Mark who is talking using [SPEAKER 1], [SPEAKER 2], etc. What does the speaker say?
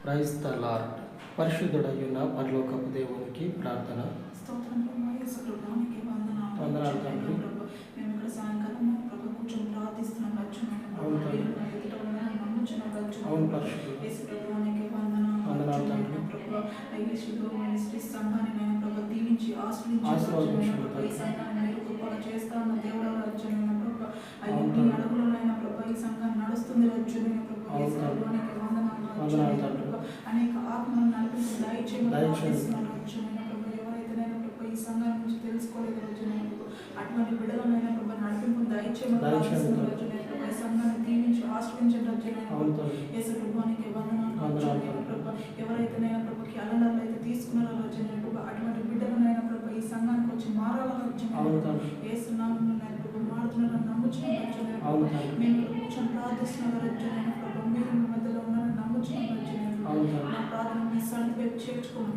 [SPEAKER 1] Praise the lord. పరిశుద్ధుడయ్యున్న పరలోకపు దేవునికి ప్రార్థన.
[SPEAKER 2] స్తోత్రం ప్రభా, యేసు ప్రభువానికి వందనాలు.
[SPEAKER 1] వందనాలు తండ్రి.
[SPEAKER 2] ప్రభా, మేము ఇక్కడ సాయంకాలం ప్రభా కూర్చొని ప్రార్థిస్తున్నాం. రక్షణమైన
[SPEAKER 1] అవును
[SPEAKER 2] ప్రభా,
[SPEAKER 1] తండ్రి.
[SPEAKER 2] మీరు ఎదుట ఉన్నారని నమ్ముచున్నాం. రక్షణ
[SPEAKER 1] అవును
[SPEAKER 2] ప్రభా,
[SPEAKER 1] పరిశుద్ధుడు.
[SPEAKER 2] యేసు ప్రభువానికి వందనాలు.
[SPEAKER 1] వందనాలు
[SPEAKER 2] రక్షణమైన
[SPEAKER 1] తండ్రి.
[SPEAKER 2] ప్రభా, యేసులో మినిస్ట్రీ సంఘాన్ని నేను ప్రభా దీవించి ఆశీర్వదించి
[SPEAKER 1] ఆశీర్వదించు
[SPEAKER 2] ప్రభా, ఈ
[SPEAKER 1] తండ్రి.
[SPEAKER 2] సంఘాన్ని మీరు గొప్పగా చేస్తా ఉన్న దేవుడు రక్షణమైన ప్రభా,
[SPEAKER 1] అవును
[SPEAKER 2] ఈ
[SPEAKER 1] తండ్రి.
[SPEAKER 2] అడుగులైన ప్రభా ఈ సంఘాన్ని నడుస్తుంది. రక్షణమైన ప్రభా,
[SPEAKER 1] అవును
[SPEAKER 2] యేసు
[SPEAKER 1] తండ్రి.
[SPEAKER 2] ప్రభువానికి వందనాలు.
[SPEAKER 1] వందనాలు
[SPEAKER 2] రక్షణమైన
[SPEAKER 1] తండ్రి.
[SPEAKER 2] ప్రభా, అనేక ఆత్మలను నడిపించి దయచేయమని
[SPEAKER 1] దయచేయండి.
[SPEAKER 2] ప్రార్థిస్తున్నాను. రక్షణమైన ప్రభా, ఎవరైతేనైనా ప్రభా ఈ సంఘాల నుంచి తెలుసుకోలేదు రక్షణమైన ప్రభా, అటువంటి బిడ్డలనైనా ప్రభా నడిపింపు దయచేయమని ప్రార్థిస్తున్నాను. రక్షణమైన ప్రభా, ఈ సంఘాన్ని దీవించి ఆశ్రయించండి. రక్షణమైన
[SPEAKER 1] అవును
[SPEAKER 2] ప్రభా,
[SPEAKER 1] తండ్రి.
[SPEAKER 2] యేసు ప్రభువానికి వందనాలు.
[SPEAKER 1] వందనాలు
[SPEAKER 2] రక్షణమైన
[SPEAKER 1] తండ్రి.
[SPEAKER 2] ప్రభా, ఎవరైతేనైనా ప్రభా క్యాలెండర్లు అయితే తీసుకున్నారో రక్షణమైన ప్రభా, అటువంటి బిడ్డలనైనా ప్రభా ఈ సంఘానికి వచ్చి మారాలని
[SPEAKER 1] అవును
[SPEAKER 2] రక్షణమైన
[SPEAKER 1] తండ్రి.
[SPEAKER 2] యేసు నామమున ప్రభా మారుతున్నారని నమ్ముచున్నాం. రక్షణమైన
[SPEAKER 1] అవును
[SPEAKER 2] ప్రభా,
[SPEAKER 1] తండ్రి.
[SPEAKER 2] మేము ఇక్కడ కూర్చొని ప్రార్థిస్తున్నాం. రక్షణమైన ప్రభా, మీరు మీ మధ్యలో ఉన్నారని నమ్ముచున్నాం. రక్షణమైన ప్రభా,
[SPEAKER 1] అవును తండ్రి.
[SPEAKER 2] నా ప్రార్థన మీ సన్నిధి వైపు చేర్చుకోమని